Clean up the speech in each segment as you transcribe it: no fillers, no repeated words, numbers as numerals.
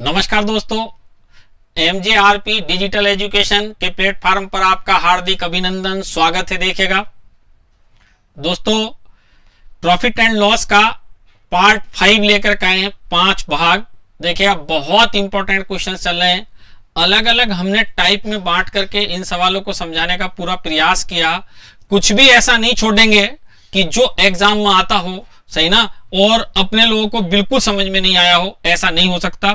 नमस्कार दोस्तों, MJRP digital education के प्लेटफॉर्म पर आपका हार्दिक अभिनंदन, स्वागत है। देखिएगा दोस्तों, प्रॉफिट एंड लॉस का पार्ट 5 लेकर के आए हैं, 5 भाग। देखिएगा बहुत इंपॉर्टेंट क्वेश्चन चल रहे हैं। अलग अलग हमने टाइप में बांट करके इन सवालों को समझाने का पूरा प्रयास किया। कुछ भी ऐसा नहीं छोड़ेंगे कि जो एग्जाम में आता हो, सही ना, और अपने लोगों को बिल्कुल समझ में नहीं आया हो, ऐसा नहीं हो सकता।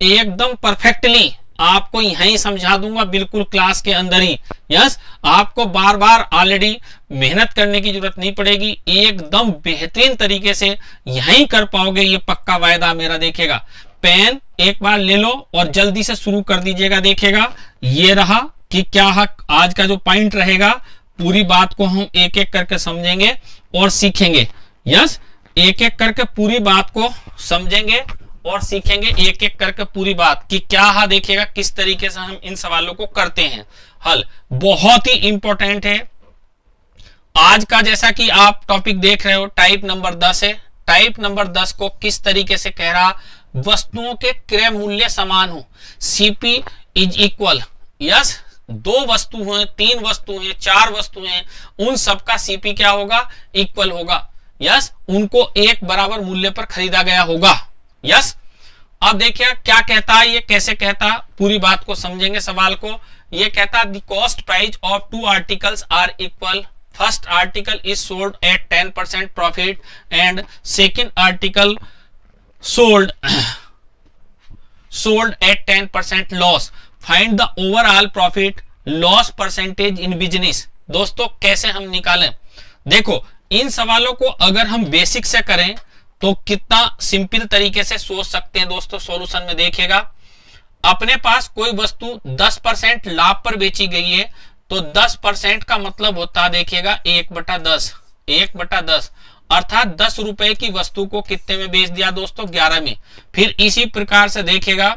एकदम परफेक्टली आपको यहीं समझा दूंगा, बिल्कुल क्लास के अंदर ही। यस, आपको बार बार ऑलरेडी मेहनत करने की जरूरत नहीं पड़ेगी, एकदम बेहतरीन तरीके से यहीं कर पाओगे, ये पक्का वायदा मेरा। देखिएगा पेन एक बार ले लो और जल्दी से शुरू कर दीजिएगा। देखिएगा ये रहा कि क्या आज का जो पॉइंट रहेगा, पूरी बात को हम एक एक करके समझेंगे और सीखेंगे। यस, एक एक करके पूरी बात को समझेंगे और सीखेंगे, एक एक करके पूरी बात कि क्या देखिएगा किस तरीके से हम इन सवालों को करते हैं हल। बहुत ही इंपॉर्टेंट है आज का। जैसा कि आप टॉपिक देख रहे हो, टाइप नंबर 10 है। टाइप नंबर 10 को किस तरीके से कह रहा, वस्तुओं के क्रय मूल्य समान हो, CP इज इक्वल। यस, 2 वस्तु हैं, 3 वस्तु हैं, 4 वस्तु हैं, उन सबका CP क्या होगा, इक्वल होगा। यस, उनको एक बराबर मूल्य पर खरीदा गया होगा। यस, अब देखिए क्या कहता है, ये कैसे कहता, पूरी बात को समझेंगे सवाल को। ये कहता the cost price of 2 articles are equal. First article is sold at 10% profit and second article sold at 10% loss. Find the overall profit loss percentage in business. दोस्तों कैसे हम निकालें, देखो इन सवालों को अगर हम बेसिक से करें तो कितना सिंपल तरीके से सोच सकते हैं दोस्तों। सॉल्यूशन में देखिएगा, अपने पास कोई वस्तु 10% लाभ पर बेची गई है, तो 10% का मतलब होता है, देखिएगा 1/10, 1/10 अर्थात 10 रुपए की वस्तु को कितने में बेच दिया दोस्तों, 11 में। फिर इसी प्रकार से देखिएगा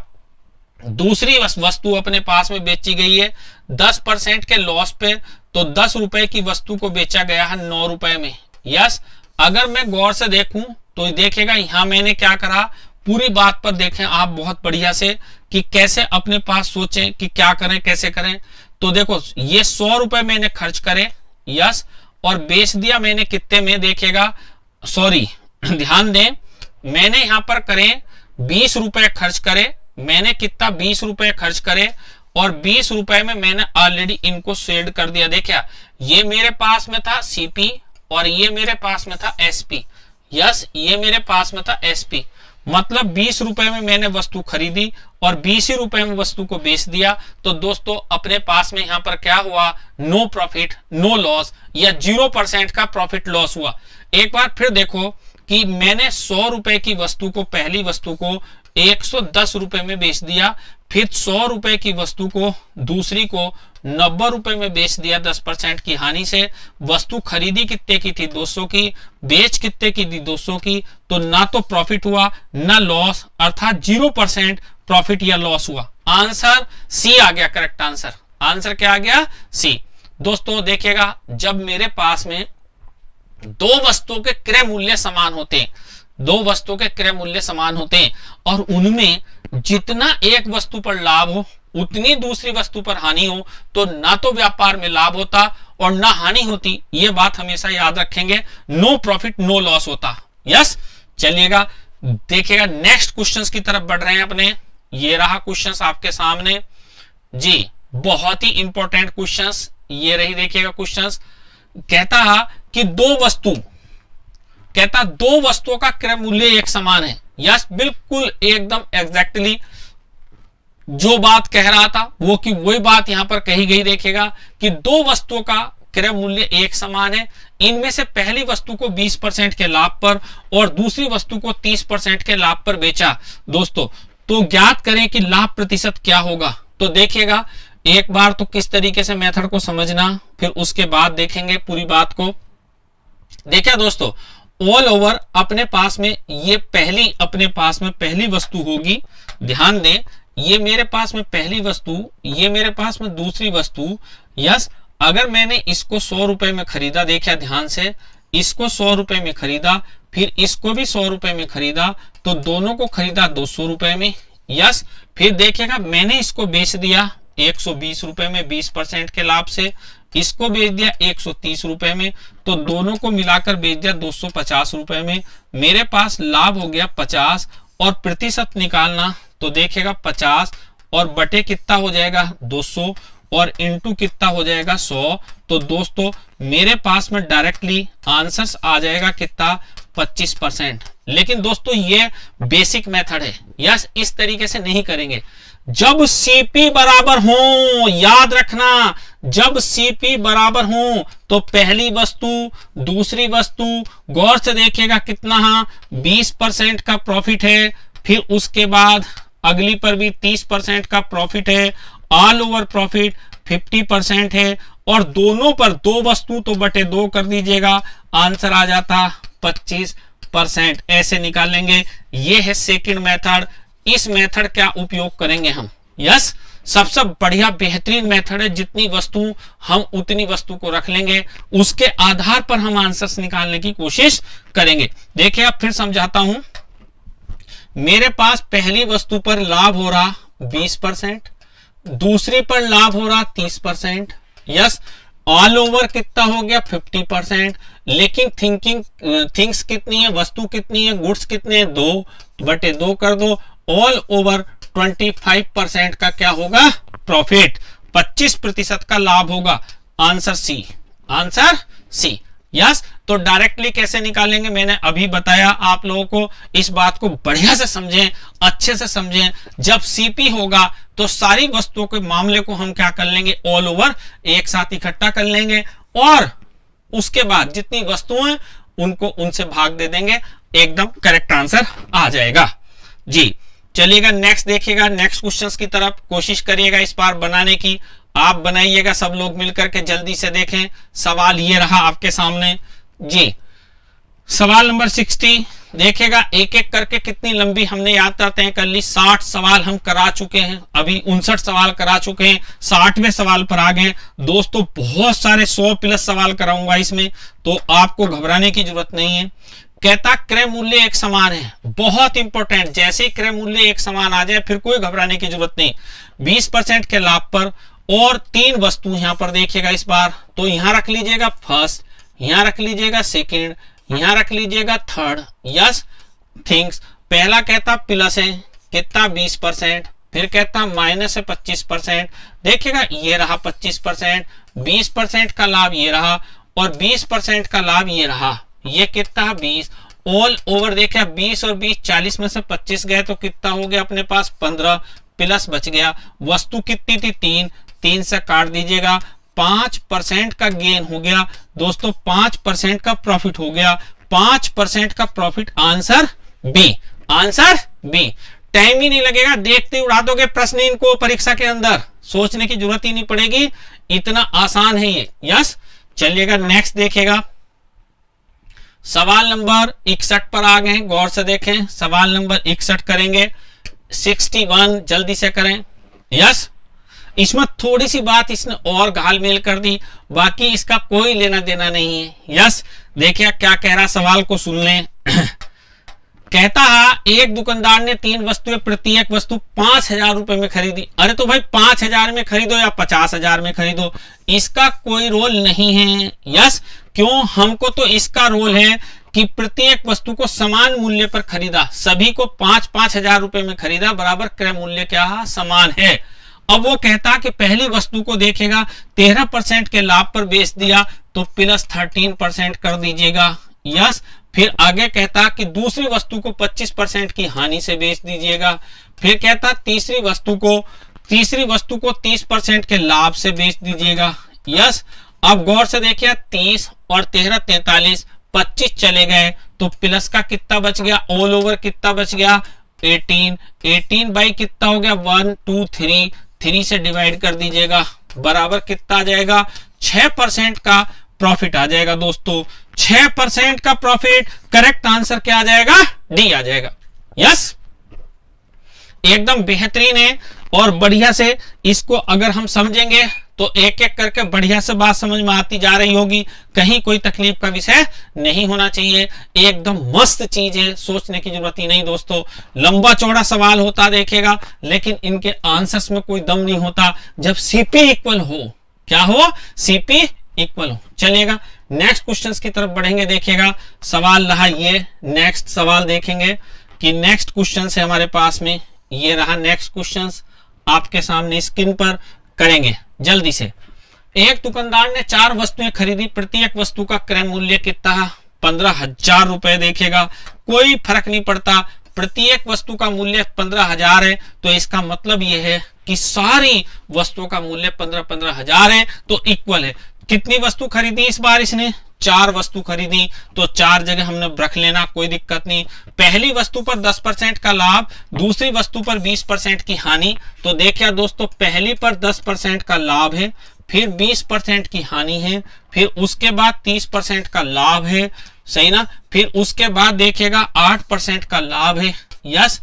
दूसरी वस्तु अपने पास में बेची गई है 10% के लॉस पे, तो 10 रुपए की वस्तु को बेचा गया है 9 रुपए में। यस, अगर मैं गौर से देखूं तो देखिएगा यहां मैंने क्या करा, पूरी बात पर देखें आप बहुत बढ़िया से कि कैसे अपने पास सोचें कि क्या करें कैसे करें। तो देखो ये 100 रुपए मैंने खर्च करे, यस, और बेच दिया मैंने कितने में, देखिएगा सॉरी ध्यान दें, मैंने यहां पर करें 20 रुपए खर्च करे, मैंने कितना 20 रुपए खर्च करे और 20 रुपए में मैंने ऑलरेडी इनको शेड कर दिया। देखिए ये मेरे पास में था CP और ये मेरे पास में था SP। यस, ये मेरे पास में था SP, मतलब 20 रुपए में मैंने वस्तु खरीदी और 20 ही रुपए में वस्तु को बेच दिया। तो दोस्तों अपने पास में यहां पर क्या हुआ, नो प्रॉफिट नो लॉस, या 0% का प्रॉफिट लॉस हुआ। एक बार फिर देखो कि मैंने 100 रुपए की वस्तु को, पहली वस्तु को 110 रुपए में बेच दिया, फिर 100 रुपए की वस्तु को दूसरी को 90 रुपए में बेच दिया 10% की हानि से। वस्तु खरीदी कितने की थी, 200 की, बेच कितने की थी, 200 की। तो ना तो प्रॉफिट हुआ ना लॉस, अर्थात 0% प्रॉफिट या लॉस हुआ। आंसर C आ गया, करेक्ट आंसर। आंसर क्या आ गया, C। दोस्तों देखिएगा जब मेरे पास में 2 वस्तुओं के क्रय मूल्य समान होते हैं, 2 वस्तुओं के क्रय मूल्य समान होते हैं और उनमें जितना एक वस्तु पर लाभ हो उतनी दूसरी वस्तु पर हानि हो, तो ना तो व्यापार में लाभ होता और ना हानि होती। ये बात हमेशा याद रखेंगे, नो प्रॉफिट नो लॉस होता। यस, चलिएगा देखिएगा नेक्स्ट क्वेश्चंस की तरफ बढ़ रहे हैं अपने। ये रहा क्वेश्चंस आपके सामने जी, बहुत ही इंपॉर्टेंट क्वेश्चंस ये रही। देखिएगा क्वेश्चंस कहता कि 2 वस्तुओं का क्रय मूल्य एक समान है। यस, बिल्कुल एकदम एग्जैक्टली जो बात कह रहा था वो कि वही बात यहां पर कही गई। देखिएगा कि 2 वस्तुओं का क्रय मूल्य एक समान है, इनमें से पहली वस्तु को 20% के लाभ पर और दूसरी वस्तु को 30% के लाभ पर बेचा। दोस्तों तो ज्ञात करें कि लाभ प्रतिशत क्या होगा। तो देखिएगा एक बार तो किस तरीके से मेथड को समझना, फिर उसके बाद देखेंगे पूरी बात को। देखिए दोस्तों, ऑल ओवर अपने पास में ये पहली वस्तु होगी। ध्यान दें, ये मेरे पास में पहली वस्तु, ये मेरे पास में दूसरी वस्तु। यस, अगर मैंने इसको 100 रुपए में खरीदा, देखिए ध्यान से, इसको 100 रुपए में खरीदा, फिर इसको भी 100 रुपए में खरीदा, तो दोनों को खरीदा 200 रुपए में। यस, फिर देखिएगा मैंने इसको बेच दिया 120 रुपए में 20% के लाभ से, इसको बेच दिया 130 रुपए में, तो दोनों को मिलाकर बेच दिया 250 रुपए में। मेरे पास लाभ हो गया 50 और प्रतिशत निकालना तो देखिएगा 50 और बटे कितना हो जाएगा 200 और इंटू कितना हो जाएगा 100। तो दोस्तों मेरे पास में डायरेक्टली आंसर आ जाएगा कितना 25%। लेकिन दोस्तों ये बेसिक मेथड है, यस, इस तरीके से नहीं करेंगे। जब सीपी बराबर हो, याद रखना, जब सीपी बराबर हो तो पहली वस्तु दूसरी वस्तु गौर से देखिएगा कितना 20% का प्रॉफिट है, फिर उसके बाद अगली पर भी 30% का प्रॉफिट है, ऑल ओवर प्रॉफिट 50% है, और दोनों पर दो वस्तु तो बटे 2 कर दीजिएगा, आंसर आ जाता 25%। ऐसे निकालेंगे। ये है सेकंड मेथड। इस मेथड का उपयोग करेंगे हम, यस, सबसे बढ़िया बेहतरीन मेथड है। जितनी वस्तु हम उतनी वस्तु को रख लेंगे, उसके आधार पर हम आंसर्स निकालने की कोशिश करेंगे। देखिए अब फिर समझाता हूं। मेरे पास पहली वस्तु पर लाभ हो रहा 20%, दूसरी पर लाभ हो रहा 30%, यस, ऑल ओवर कितना हो गया 50%। लेकिन थिंग्स कितनी है, वस्तु कितनी है, गुड्स कितने हैं 2 बटे 2 कर दो, ऑल ओवर 25% का क्या होगा प्रॉफिट, 25% का लाभ होगा। Answer C, answer C, yes. तो डायरेक्टली कैसे निकालेंगे मैंने अभी बताया आप लोगों को। इस बात को बढ़िया से समझें, अच्छे से समझें। जब सीपी होगा तो सारी वस्तुओं के मामले को हम क्या कर लेंगे, ऑल ओवर एक साथ इकट्ठा कर लेंगे, और उसके बाद जितनी वस्तुएं उनको उनसे भाग दे देंगे, एकदम करेक्ट आंसर आ जाएगा जी। चलिएगा नेक्स्ट देखिएगा, नेक्स्ट क्वेश्चंस की तरफ कोशिश करिएगा इस बार बनाने की। आप बनाइएगा सब लोग मिलकर के, जल्दी से देखें। सवाल ये रहा आपके सामने जी। सवाल नंबर 60 देखिएगा, एक एक करके कितनी लंबी हमने यात्रा तय कर ली। 60 सवाल हम करा चुके हैं, अभी 59 सवाल करा चुके हैं, 60वें सवाल पर आ गए दोस्तों। बहुत सारे 100 प्लस सवाल कराऊंगा इसमें, तो आपको घबराने की जरूरत नहीं है। कहता क्रय मूल्य एक समान है, बहुत इंपॉर्टेंट। जैसे ही क्रय मूल्य एक समान आ जाए फिर कोई घबराने की जरूरत नहीं। 20% के लाभ पर और 3 वस्तु यहां पर देखिएगा इस बार, तो यहां रख लीजिएगा फर्स्ट, यहां रख लीजिएगा सेकंड, यहां रख लीजिएगा थर्ड, यस। थिंग्स पहला कहता प्लस है कितना 20%, फिर कहता माइनस है 25%। देखिएगा ये रहा 25%, 20% का लाभ ये रहा, और 20% का लाभ ये रहा। ये कितना 20, ऑल ओवर देखिए 20 और 20 40 में से 25 गए तो कितना हो गया अपने पास 15, प्लस बच गया। वस्तु कितनी थी 3, 3 से काट दीजिएगा, 5% का गेन हो गया दोस्तों, 5% का प्रॉफिट हो गया, 5% का profit. Answer B, answer B. Time ही नहीं लगेगा, देखते उड़ा दोगे प्रश्न इनको परीक्षा के अंदर, सोचने की जरूरत ही नहीं पड़ेगी, इतना आसान है ये, यस। चलिएगा नेक्स्ट देखिएगा, सवाल नंबर 61 पर आ गए, गौर से देखें। सवाल नंबर 61 करेंगे, 61 जल्दी से करें, यस। इसमें थोड़ी सी बात इसने और घालमेल कर दी, बाकी इसका कोई लेना देना नहीं है, यस। देखिए क्या कह रहा, सवाल को सुन लें। कहता है एक दुकानदार ने 3 वस्तुएं प्रत्येक वस्तु 5,000 रुपए में खरीदी। अरे तो भाई 5,000 में खरीदो या 50,000 में खरीदो, इसका कोई रोल नहीं है, यस। क्यों, हमको तो इसका रोल है कि प्रत्येक वस्तु को समान मूल्य पर खरीदा, सभी को 5-5 हजार रुपए में खरीदा, बराबर क्रय मूल्य क्या है, समान है। अब वो कहता कि पहली वस्तु को देखेगा 13% के लाभ पर बेच दिया तो प्लस 13% कर दीजिएगा, यस। फिर आगे कहता कि दूसरी वस्तु को 25% की हानि से बेच दीजिएगा। फिर कहता तीसरी वस्तु को 30% के लाभ से बेच दीजिएगा, यस। अब गौर से देखिए 30 और 13 43, 25 चले गए तो प्लस का कितना बच गया, ऑल ओवर कितना बच गया 18, 18 बाई कितना हो गया 1 2 3, 3 से डिवाइड कर दीजिएगा, बराबर कितना आ जाएगा 6% का प्रॉफिट आ जाएगा दोस्तों, 6% का प्रॉफिट। करेक्ट आंसर क्या आ जाएगा, डी आ जाएगा, यस। एकदम बेहतरीन है और बढ़िया से इसको अगर हम समझेंगे तो एक एक करके बढ़िया से बात समझ में आती जा रही होगी, कहीं कोई तकलीफ का विषय नहीं होना चाहिए, एकदम मस्त चीज है, सोचने की जरूरत ही नहीं दोस्तों। लंबा चौड़ा सवाल होता देखेगा, लेकिन इनके आंसर्स में कोई दम नहीं होता जब सीपी इक्वल हो। क्या हो? सीपी इक्वल हो। चलिएगा नेक्स्ट क्वेश्चंस की तरफ बढ़ेंगे। देखिएगा सवाल रहा ये, नेक्स्ट सवाल देखेंगे कि नेक्स्ट क्वेश्चन है हमारे पास में, ये रहा नेक्स्ट क्वेश्चन आपके सामने स्क्रीन पर करेंगे जल्दी से। एक दुकानदार ने 4 वस्तुएं खरीदी, प्रत्येक वस्तु का क्रय मूल्य कितना? 15,000 रुपए। देखेगा कोई फर्क नहीं पड़ता, प्रत्येक वस्तु का मूल्य 15,000 है, तो इसका मतलब यह है कि सारी वस्तुओं का मूल्य 15,000 है, तो इक्वल है। कितनी वस्तु खरीदी इस बार इसने? 4 वस्तु खरीदी, तो 4 जगह हमने रख लेना, कोई दिक्कत नहीं। पहली वस्तु पर 10% का लाभ, दूसरी वस्तु पर 20% की हानि। तो देखिए दोस्तों, पहली पर 10% का लाभ है, फिर 20% की हानि है, फिर उसके बाद 30% का लाभ है, सही ना। फिर उसके बाद देखिएगा 8% का लाभ है, यस।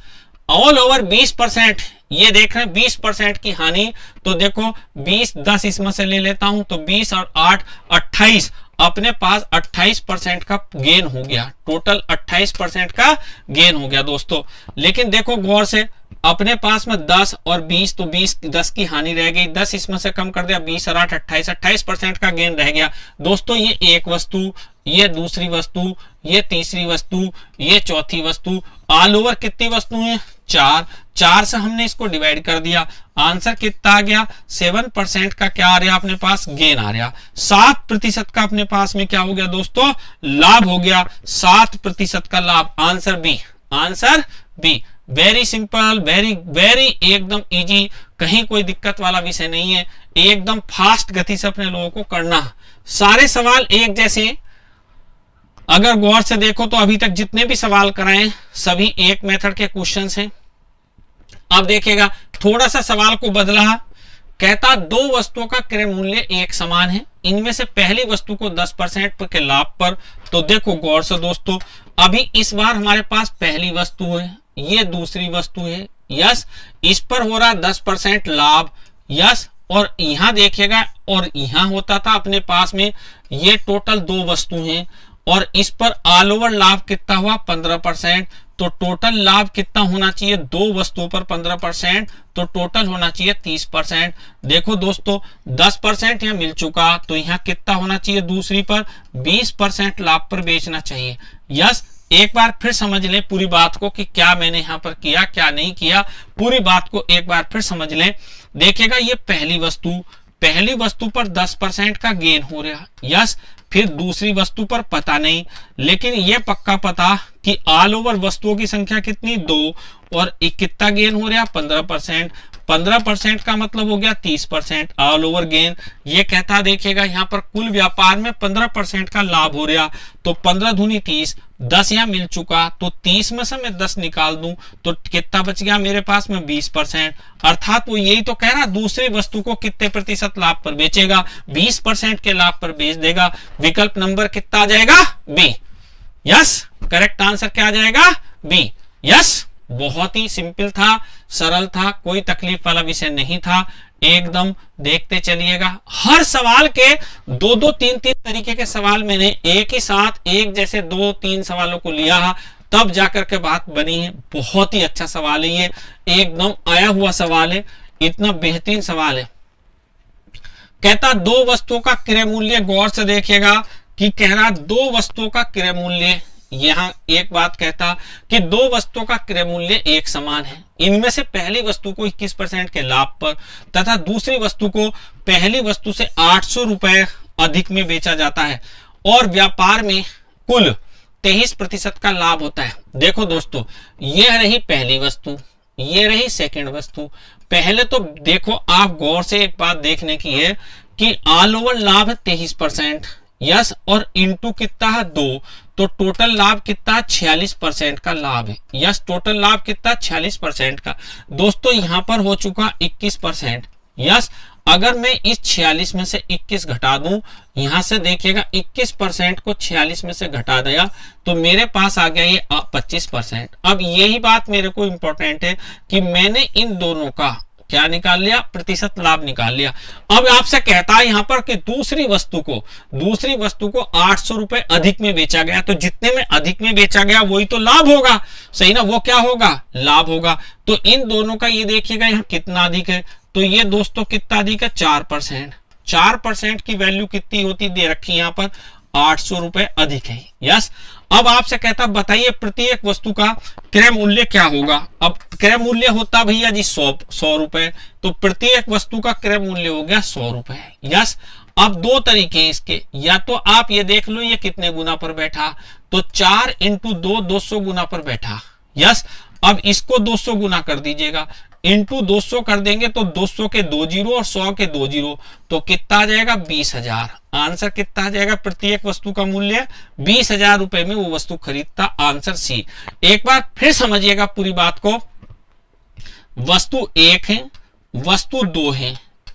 ऑल ओवर 20%, ये देख रहे हैं 20% की हानि। तो देखो 20 10 इसमें से ले लेता हूं, तो 20 और 8 28, अपने पास 28% का गेन हो गया, टोटल 28% का गेन हो गया दोस्तों। लेकिन देखो गौर से, अपने पास में 10 और 20, तो 20 10 की हानि रह गई, 10 इसमें से कम कर दिया, 20 और 8 28, 28% का गेन रह गया दोस्तों। ये एक वस्तु, ये दूसरी वस्तु, ये तीसरी वस्तु, ये चौथी वस्तु, ऑल ओवर कितनी वस्तु है? 4। 4 से हमने इसको डिवाइड कर दिया, आंसर कितना आ गया? 7% का क्या आ रहा है अपने पास? गेन आ रहा। 7% का अपने पास में क्या हो गया दोस्तों? लाभ हो गया, 7% का लाभ। Answer B, answer B. Very simple, very very एकदम इजी, कहीं कोई दिक्कत वाला विषय नहीं है, एकदम फास्ट गति से अपने लोगों को करना। सारे सवाल एक जैसे, अगर गौर से देखो तो अभी तक जितने भी सवाल कराए सभी एक मेथड के क्वेश्चंस हैं। अब देखिएगा थोड़ा सा सवाल को बदला, कहता 2 वस्तुओं का क्रय मूल्य एक समान है, इनमें से पहली वस्तु को 10% के लाभ पर। तो देखो गौर से दोस्तों, अभी इस बार हमारे पास पहली वस्तु है, ये दूसरी वस्तु है, यस। इस पर हो रहा 10% लाभ, यस। और यहां देखिएगा, और यहां होता था अपने पास में, ये टोटल 2 वस्तु हैं, और इस पर ऑल ओवर लाभ कितना हुआ? 15%। तो टोटल लाभ कितना होना चाहिए? 2 वस्तुओं पर 15%, तो टोटल होना चाहिए 30%। देखो दोस्तों 10% यहाँ मिल चुका, तो यहाँ कितना होना चाहिए? दूसरी पर 20% लाभ पर बेचना चाहिए, यस। एक बार फिर समझ लें पूरी बात को कि क्या मैंने यहाँ पर किया, क्या नहीं किया, पूरी बात को एक बार फिर समझ लें। देखिएगा ये पहली वस्तु पर 10% का गेन हो रहा, यस। फिर दूसरी वस्तु पर पता नहीं, लेकिन ये पक्का पता कि ऑल ओवर वस्तुओं की संख्या कितनी? 2, और कितना गेन हो रहा? 15%। 15% का मतलब हो गया 30% ऑल ओवर गेन। ये कहता देखिएगा यहाँ पर कुल व्यापार में 15% का लाभ हो रहा, तो 15 दूनी 30, 10 यहाँ मिल चुका, तो 30 में से मैं 10 निकाल दूं तो कितना बच गया मेरे पास में? 20%। अर्थात वो यही तो कह रहा, दूसरी वस्तु को कितने प्रतिशत लाभ पर बेचेगा? 20% के लाभ पर बेच देगा। विकल्प नंबर कितना आ जाएगा? B, yes. करेक्ट आंसर क्या आ जाएगा? B, yes. बहुत ही सिंपल था, सरल था, कोई तकलीफ वाला विषय नहीं था, एकदम देखते चलिएगा। हर सवाल के 2-2, 3-3 तरीके के सवाल मैंने एक ही साथ एक जैसे 2-3 सवालों को लिया, तब जाकर के बात बनी है। बहुत ही अच्छा सवाल है ये, एकदम आया हुआ सवाल है, इतना बेहतरीन सवाल है। कहता 2 वस्तुओं का क्रय मूल्य, गौर से देखिएगा कि कह रहा 2 वस्तुओं का क्रय मूल्य। यहां एक बात कहता कि 2 वस्तुओं का क्रय मूल्य एक समान है, इनमें से पहली वस्तु को 21% के लाभ पर तथा दूसरी वस्तु को पहली वस्तु से 800 रुपए अधिक में बेचा जाता है, और व्यापार में कुल 23% का लाभ होता है। देखो दोस्तों, यह रही पहली वस्तु, ये रही सेकंड वस्तु। पहले तो देखो आप गौर से एक बात देखने की है कि ऑल ओवर लाभ 23%, यस, और इंटू कितना है 2, तो टोटल लाभ कितना? 46% का लाभ है, यस। टोटल लाभ कितना? 46% का। दोस्तों यहां पर हो चुका 21%, यस। अगर मैं इस 46 में से 21 घटा दूं, यहां से देखिएगा 21% को 46 में से घटा दिया, तो मेरे पास आ गया ये 25%। अब यही बात मेरे को इंपॉर्टेंट है कि मैंने इन दोनों का क्या निकाल लिया, प्रतिशत लाभ निकाल लिया। अब आपसे कहता है यहां पर कि दूसरी वस्तु को 800 रुपए अधिक में बेचा गया, तो जितने में अधिक में बेचा गया वही तो लाभ होगा, सही ना, वो क्या होगा, लाभ होगा। तो इन दोनों का ये देखिएगा यहाँ कितना अधिक है, तो ये दोस्तों कितना अधिक है, 4%। 4% की वैल्यू कितनी होती दे रखी यहां पर, 800 रुपए अधिक है। यस, अब आपसे कहता बताइए प्रत्येक वस्तु का क्रय मूल्य क्या होगा। अब क्रय मूल्य होता भैया जी 100 रुपए, तो प्रत्येक वस्तु का क्रय मूल्य हो गया 100 रुपए। यस, अब दो तरीके हैं इसके, या तो आप ये देख लो ये कितने गुना पर बैठा, तो 4 इंटू 2 200 गुना पर बैठा। यस, अब इसको 200 गुना कर दीजिएगा, इंटू 200 कर देंगे तो 200 के 2 जीरो और 100 के 2 जीरो, तो कितना आ जाएगा, 20,000। आंसर कितना आ जाएगा, प्रत्येक वस्तु का मूल्य 20,000 रुपए में वो वस्तु खरीदता। Answer C. एक बार फिर समझिएगा पूरी बात को, वस्तु 1 है, वस्तु 2 है,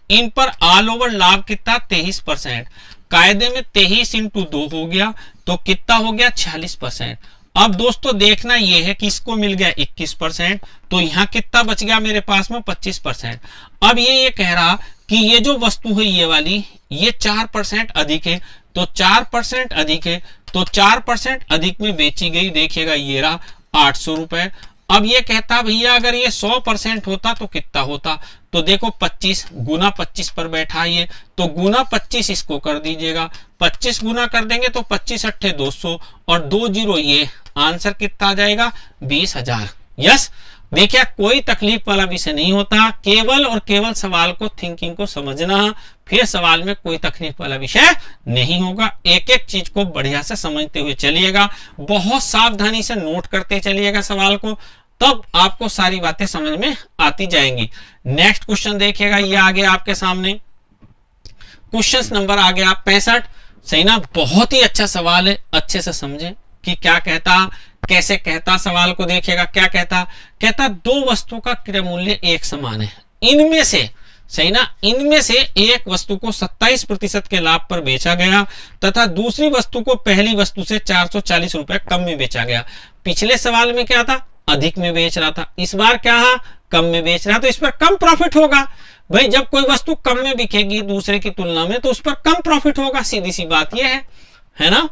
इन पर ऑल ओवर लाभ कितना, 23%। कायदे में 23 इंटू 2 हो गया, तो कितना हो गया, 46%। अब दोस्तों देखना यह है कि इसको मिल गया 21%, तो यहां कितना बच गया मेरे पास में, 25%। अब ये कह रहा कि ये जो वस्तु है ये वाली, ये 4% अधिक है, तो 4% अधिक है, तो 4% अधिक में बेची गई, देखिएगा ये रहा 800 रुपए। अब ये कहता भैया अगर ये 100% होता तो कितना होता, तो देखो 25 गुना 25 पर बैठा ये, तो गुना 25 इसको कर दीजिएगा, 25 गुना कर देंगे तो 25 अट्ठे 200 और 2 जीरो, ये आंसर कितना आ जाएगा, 20,000। यस, देखिए कोई तकलीफ वाला विषय नहीं होता, केवल और केवल सवाल को, थिंकिंग को समझना, फिर सवाल में कोई तकलीफ वाला विषय नहीं होगा। एक एक चीज को बढ़िया से समझते हुए चलिएगा, बहुत सावधानी से नोट करते चलिएगा सवाल को, तब आपको सारी बातें समझ में आती जाएंगी। नेक्स्ट क्वेश्चन देखिएगा, ये आ गया आपके सामने, क्वेश्चन नंबर आ गया 65। सही ना, बहुत ही अच्छा सवाल है, अच्छे से समझें कि क्या कहता, कैसे कहता सवाल को। देखिएगा क्या कहता दो वस्तुओं का क्रय मूल्य एक समान है, इनमें से, सही ना, इनमें से एक वस्तु को 27% के लाभ पर बेचा गया तथा दूसरी वस्तु को पहली वस्तु से 440 रुपए कम में बेचा गया। पिछले सवाल में क्या था, अधिक में बेच रहा था, इस बार क्या है, कम में बेच रहा, तो इस पर कम प्रॉफिट होगा। भाई जब कोई वस्तु कम में बिकेगी दूसरे की तुलना में, तो उस पर कम प्रॉफिट होगा, सीधी सी बात यह है ना।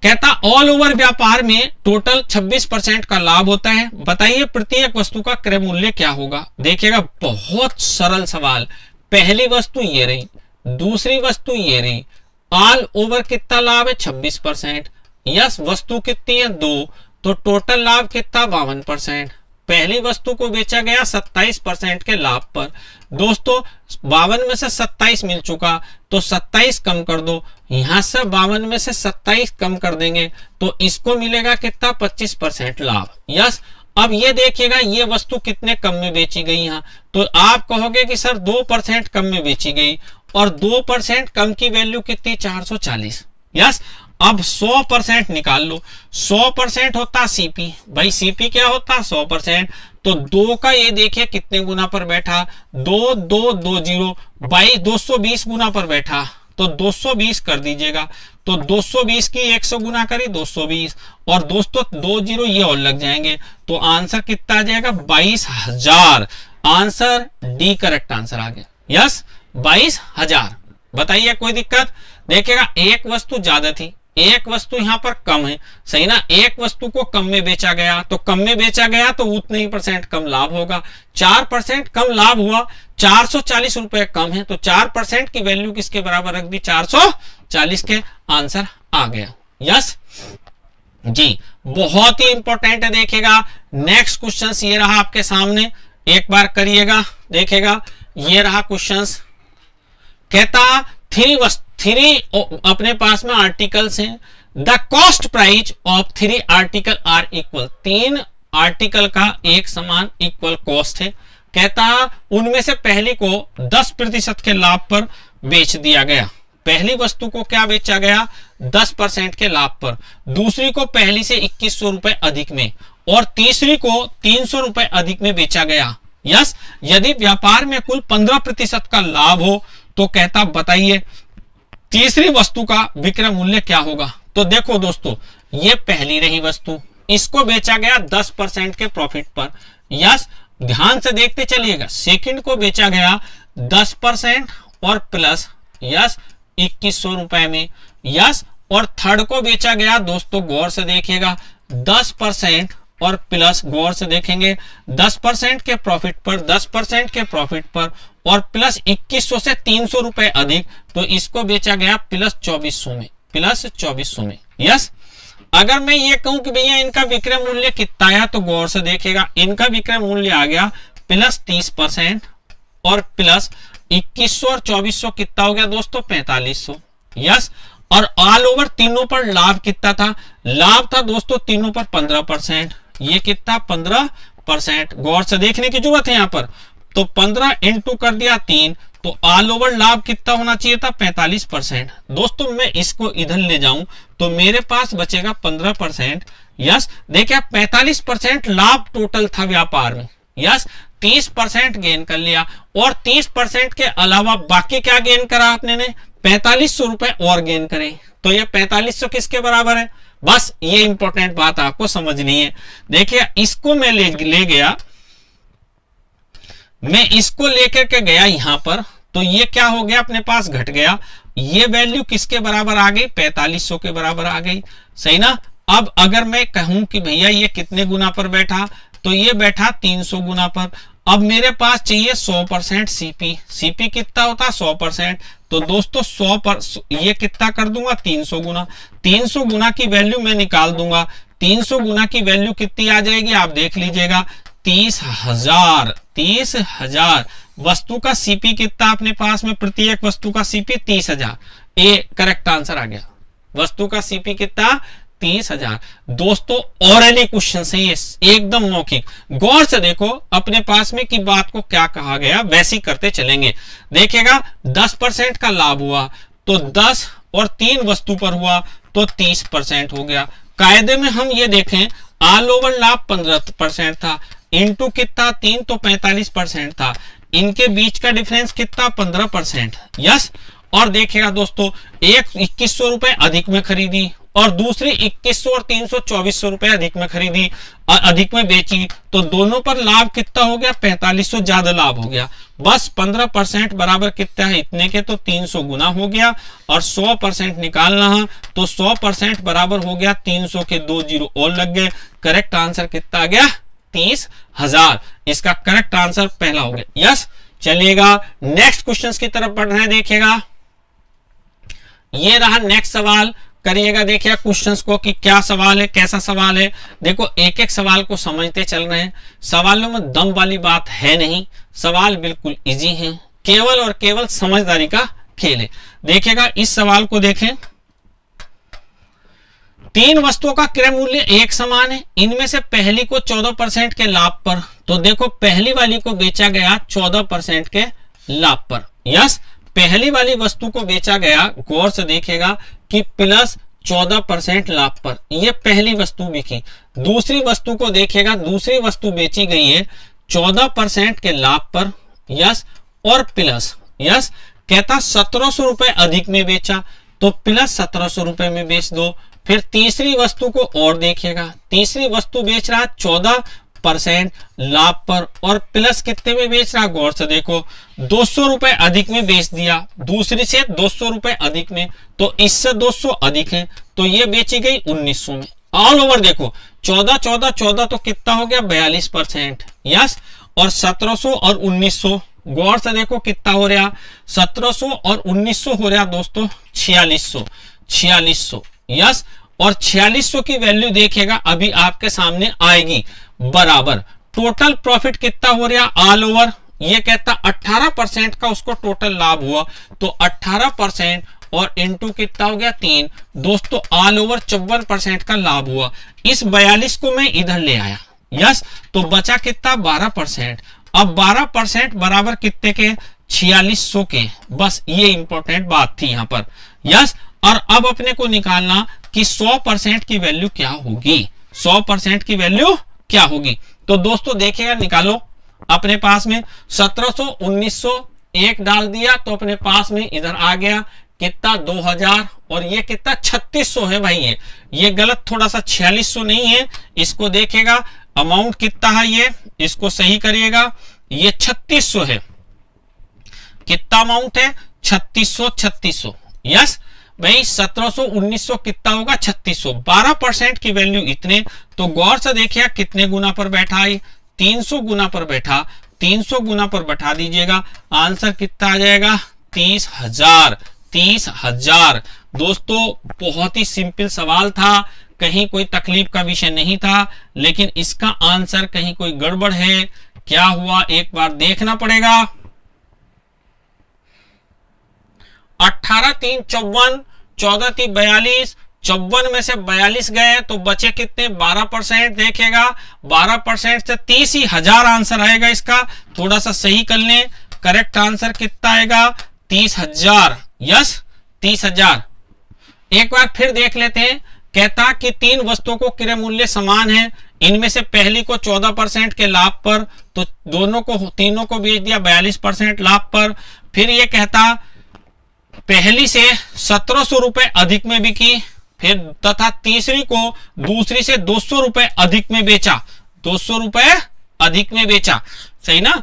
कहता ऑल ओवर व्यापार में टोटल 26% का लाभ होता है, बताइए प्रत्येक वस्तु का क्रय मूल्य क्या होगा। देखिएगा बहुत सरल सवाल, पहली वस्तु ये रही, दूसरी वस्तु ये रही, ऑल ओवर कितना लाभ है, 26%। यस, वस्तु कितनी है, 2, तो टोटल लाभ कितना, 52%। पहली वस्तु को बेचा गया 27% के लाभ पर। दोस्तों 52 में से 27 मिल चुका, तो 27 कम कर दो, यहां से 52 में से 27 कम कर देंगे तो इसको मिलेगा कितना, 25% लाभ। यस, अब ये देखिएगा ये वस्तु कितने कम में बेची गई यहाँ, तो आप कहोगे कि सर 2% कम में बेची गई, और 2% कम की वैल्यू कितनी, 440। यस, अब 100% निकाल लो, 100% होता सीपी, भाई सीपी क्या होता, 100%, तो 2 का ये देखिए कितने गुना पर बैठा, 2 2 2 जीरो, 220 गुना पर बैठा, तो 220 कर दीजिएगा, तो 220 की 100 गुना करी 220, और दोस्तों 2 जीरो ये और लग जाएंगे, तो आंसर कितना आ जाएगा, 22,000। आंसर डी करेक्ट आंसर आ गया। यस, 22,000। बताइए कोई दिक्कत। देखिएगा एक वस्तु ज्यादा थी, एक वस्तु यहां पर कम है, सही ना, एक वस्तु को कम में बेचा गया, तो कम में बेचा गया तो उतने ही % कम लाभ होगा, 4% कम लाभ हुआ, 440 रुपए कम है, तो 4% की वैल्यू किसके बराबर रख दी, 440 के। आंसर आ गया। यस जी, बहुत ही इंपॉर्टेंट है। देखिएगा नेक्स्ट क्वेश्चन ये रहा आपके सामने, एक बार करिएगा, देखिएगा ये रहा क्वेश्चन। कहता थ्री अपने पास में आर्टिकल्स हैं, the cost price of 3 article are equal, 3 article का एक समान इक्वल कॉस्ट है। कहता उनमें से पहली को 10% के लाभ पर बेच दिया गया, पहली वस्तु को क्या बेचा गया, 10% के लाभ पर, दूसरी को पहली से 2100 रुपए अधिक में, और तीसरी को 300 रुपए अधिक में बेचा गया। यस, यदि व्यापार में कुल 15% का लाभ हो तो कहता बताइए तीसरी वस्तु का विक्रय मूल्य क्या होगा। तो देखो दोस्तों ये पहली रही वस्तु, इसको बेचा गया 10% के प्रॉफिट पर। यस, ध्यान से देखते चलिएगा, सेकंड को बेचा गया 10% और प्लस यस 2100 रुपए में, यस, और थर्ड को बेचा गया दोस्तों गौर से देखिएगा 10% और प्लस, गौर से देखेंगे 10% के प्रॉफिट पर, 10% के प्रॉफिट पर और प्लस 2100 से 300 रुपए अधिक, तो इसको बेचा गया प्लस 2400 में, प्लस 2400 में, यस। अगर मैं ये कहूं कि भैया इनका विक्रय मूल्य कितना आया, तो गौर से देखिएगा इनका विक्रय मूल्य आ गया प्लस 30% और प्लस 2100 और 2400 कितना हो गया दोस्तों 4500, यस। और ऑल ओवर तीनों पर लाभ कितना था, लाभ था दोस्तों तीनों पर 15%, ये कितना 15%, गौर से देखने की जरूरत है यहां पर, तो 15 इंटू कर दिया 3, तो ऑल ओवर लाभ कितना होना चाहिए था 45%। दोस्तों मैं इसको इधर ले जाऊं तो मेरे पास बचेगा 15%, यस। देखिए 45% लाभ टोटल था व्यापार में, यस, 30% गेन कर लिया और 30% के अलावा बाकी क्या गेन करा आपने ने 4500 रुपए और गेन करें, तो ये 4500 किसके बराबर है, बस ये इंपॉर्टेंट बात आपको समझनी है। देखिए इसको मैं ले गया, मैं इसको लेकर के गया यहां पर, तो ये क्या हो गया अपने पास घट गया, ये वैल्यू किसके बराबर आ गई 4500 के बराबर आ गई, सही ना। अब अगर मैं कहूं कि भैया ये कितने गुना पर बैठा, तो ये बैठा 300 गुना पर। अब मेरे पास चाहिए 100% सीपी, सीपी कितना होता है 100%, तो दोस्तों 100 पर ये कितना कर दूंगा 300 गुना, 300 गुना की वैल्यू मैं निकाल दूंगा, 300 गुना की वैल्यू कितनी आ जाएगी आप देख लीजिएगा 30,000, 30,000। वस्तु का सीपी कितना अपने पास में, प्रत्येक वस्तु का सीपी 30,000, ये करेक्ट आंसर आ गया, वस्तु का सीपी कितना 30,000। दोस्तों ऑरली क्वेश्चन है ये, एकदम मौखिक, गौर से देखो अपने पास में कि बात को क्या कहा गया, वैसे ही करते चलेंगे। देखिएगा 10% का लाभ हुआ तो 10 और 3 वस्तु पर हुआ तो 30% हो गया। कायदे में हम ये देखें ऑल ओवर लाभ 15% था, इंटू कितना 3 तो 45% था, इनके बीच का डिफरेंस कितना 15%, यस। और देखिएगा दोस्तों एक 2100 रुपए अधिक में खरीदी और दूसरी 2100 और 300 2400 रुपए अधिक में खरीदी और अधिक में बेची, तो दोनों पर लाभ कितना हो गया 4500 ज्यादा लाभ हो गया। बस 15% बराबर कितना है इतने के, तो 300 गुना हो गया और 100% निकालना है तो 100% बराबर हो गया 300 के 2 जीरो और लग गए। करेक्ट आंसर कितना आ गया 30,000, इसका करेक्ट आंसर पहला हो गया, यस। चलिएगा नेक्स्ट क्वेश्चंस की तरफ बढ़ रहे हैं, देखिएगा ये रहा नेक्स्ट सवाल, करिएगा देखिए क्वेश्चंस को कि क्या सवाल है, कैसा सवाल है। देखो एक एक सवाल को समझते चल रहे हैं, सवालों में दम वाली बात है नहीं, सवाल बिल्कुल इजी है, केवल और केवल समझदारी का खेल है। देखिएगा इस सवाल को देखें, 3 वस्तुओं का क्रय मूल्य एक समान है, इनमें से पहली को 14% के लाभ पर, तो देखो पहली वाली को बेचा गया 14% के लाभ पर, यस। पहली वाली वस्तु को बेचा गया, गौर से देखिएगा कि प्लस 14% लाभ पर, यह पहली वस्तु बिकी। दूसरी वस्तु को देखिएगा, दूसरी वस्तु बेची गई है 14% के लाभ पर, यस, और प्लस, यस, कहता 1700 रुपए अधिक में बेचा तो प्लस 1700 रुपए में बेच दो। फिर तीसरी वस्तु को और देखिएगा, तीसरी वस्तु बेच रहा 14% लाभ पर और प्लस कितने में बेच रहा, गौर से देखो 200 रुपए अधिक में बेच दिया, दूसरी से 200 रुपए अधिक में, तो इससे 200 अधिक है तो ये बेची गई 1900 में। ऑल ओवर देखो 14 14 14 तो कितना हो गया 42%, यस, और 1700 और 1900, गौर से देखो कितना हो रहा 1700 और 1900 हो रहा दोस्तों 4600, 4600, यस। और 4600 की वैल्यू देखिएगा अभी आपके सामने आएगी, बराबर टोटल प्रॉफिट कितना हो रहा ऑल ओवर, ये कहता 18% का उसको टोटल लाभ हुआ, तो 18% और इनटू कितना हो गया 3, दोस्तों ऑल ओवर 54% का लाभ हुआ। इस 42 को मैं इधर ले आया, यस, तो बचा कितना 12%। अब 12% बराबर कितने के 4600 के, बस ये इंपॉर्टेंट बात थी यहां पर, यस। और अब अपने को निकालना कि 100% की वैल्यू क्या होगी, 100% की वैल्यू क्या होगी। तो दोस्तों देखिएगा निकालो, अपने पास में 1700 1900 एक डाल दिया तो अपने पास में इधर आ गया कितना 2000 और ये कितना 3600 है भाई, ये गलत थोड़ा सा 4600 नहीं है, इसको देखेगा अमाउंट कितना है ये, इसको सही करिएगा, ये 3600 है। कितना अमाउंट है, 3600। यस भाई 1700 1900 कितना होगा, 3600। 12% की वैल्यू इतने, तो गौर से देखिए कितने गुना पर बैठा है, 300 गुना पर बैठा। 300 गुना पर बैठा दीजिएगा, आंसर कितना आ जाएगा, 30,000। 30,000 दोस्तों, बहुत ही सिंपल सवाल था, कहीं कोई तकलीफ का विषय नहीं था, लेकिन इसका आंसर कहीं कोई गड़बड़ है। क्या हुआ एक बार देखना पड़ेगा। 18 3 54, 14 3 42, 54 में से 42 गए तो बचे कितने, 12%। देखेगा 12% से 30,000 आंसर आएगा इसका। थोड़ा सा सही कर लें, करेक्ट आंसर कितना आएगा, 30,000। यस 30,000। एक बार फिर देख लेते हैं, कहता कि 3 वस्तुओं को क्रय मूल्य समान है, इनमें से पहली को 14% के लाभ पर, तो दोनों को तीनों को बेच दिया 42% लाभ पर। फिर ये कहता पहली से 1700 रुपए अधिक में बिकी, फिर तथा तीसरी को दूसरी से 200 रुपए अधिक में बेचा। 200 रुपए अधिक में बेचा, सही ना,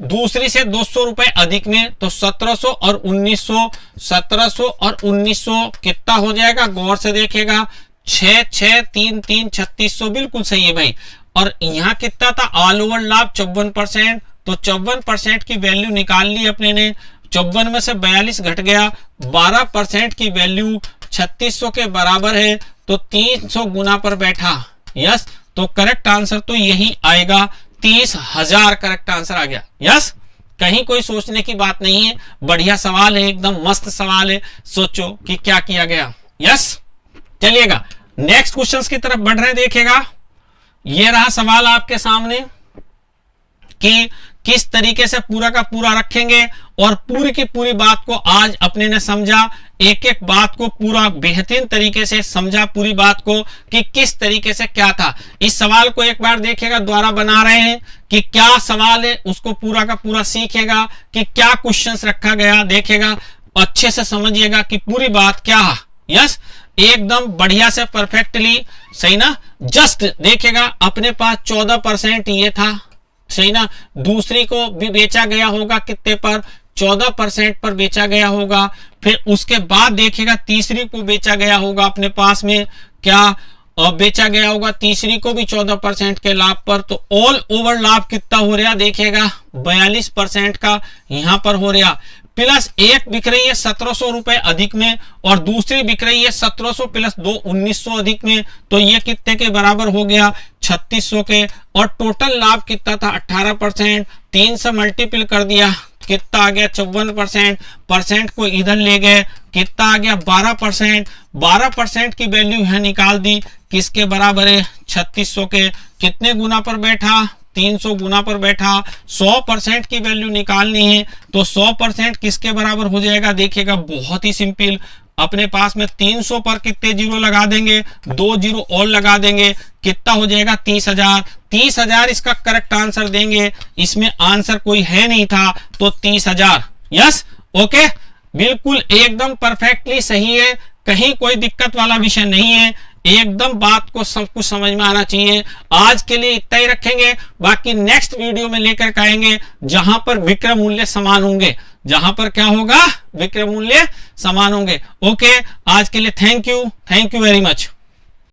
दूसरी से 200 रुपए अधिक में, तो 1700 और 1900, 1700 और 1900 कितना हो जाएगा, गौर से देखेगा, 6 6 3 3 3600, बिल्कुल सही है भाई। और यहाँ कितना था, ऑल ओवर लाभ 54%, तो 54% की वैल्यू निकाल ली अपने ने। 54 में से 42 घट गया, 12% की वैल्यू 3600 के बराबर है, तो 300 गुना पर बैठा। यस, तो करेक्ट आंसर तो यही आएगा, 30,000 करेक्ट आंसर आ गया। यस, कहीं कोई सोचने की बात नहीं है, बढ़िया सवाल है, एकदम मस्त सवाल है। सोचो कि क्या किया गया। यस, चलिएगा नेक्स्ट क्वेश्चन की तरफ बढ़ रहे हैं। देखिएगा ये रहा सवाल आपके सामने कि किस तरीके से पूरा का पूरा रखेंगे, और पूरी की पूरी बात को आज अपने ने समझा, एक एक बात को पूरा बेहतरीन तरीके से समझा, पूरी बात को कि किस तरीके से क्या था। इस सवाल को एक बार देखिएगा, द्वारा बना रहे हैं कि क्या सवाल है, उसको पूरा का पूरा सीखेगा कि क्या क्वेश्चंस रखा गया, देखेगा अच्छे से समझिएगा कि पूरी बात क्या है। यस, एकदम बढ़िया से परफेक्टली, सही ना। जस्ट देखेगा अपने पास 14% ये था, सही ना, दूसरी को भी बेचा गया होगा कितने पर, 14% पर बेचा गया होगा। फिर उसके बाद देखेगा तीसरी को बेचा गया होगा अपने पास में, क्या बेचा गया होगा तीसरी को भी 14% के लाभ पर, तो ऑल ओवर लाभ कितना हो रहा, देखेगा 42% का यहाँ पर हो रहा। प्लस एक बिक रही है 1700 रुपए अधिक में, और दूसरी बिक रही है 1700 प्लस 2 1900 अधिक में, तो ये कितने के बराबर हो गया, 3600 के। और टोटल लाभ कितना था, 18%। 3 से मल्टीपल कर दिया, कितना आ गया, 54%। परसेंट को इधर ले गए, कितना आ गया, 12%। 12% की वैल्यू है निकाल दी, किसके बराबर है, 3600 के। कितने गुना पर बैठा, 300 गुना पर बैठा। 100% की वैल्यू निकालनी है, तो 100% किसके बराबर हो जाएगा, देखिएगा बहुत ही सिंपल, अपने पास में 300 पर कितने जीरो लगा देंगे, 2 जीरो और लगा देंगे, कितना हो जाएगा, 30,000। 30,000 इसका करेक्ट आंसर देंगे, इसमें आंसर कोई है नहीं था, तो 30,000। यस, ओके, बिल्कुल एकदम परफेक्टली सही है, कहीं कोई दिक्कत वाला विषय नहीं है, एकदम बात को सब कुछ समझ में आना चाहिए। आज के लिए इतना ही रखेंगे, बाकी नेक्स्ट वीडियो में लेकर के आएंगे जहां पर विक्रय मूल्य समान होंगे, जहां पर क्या होगा, विक्रय मूल्य समान होंगे। ओके, आज के लिए थैंक यू वेरी मच।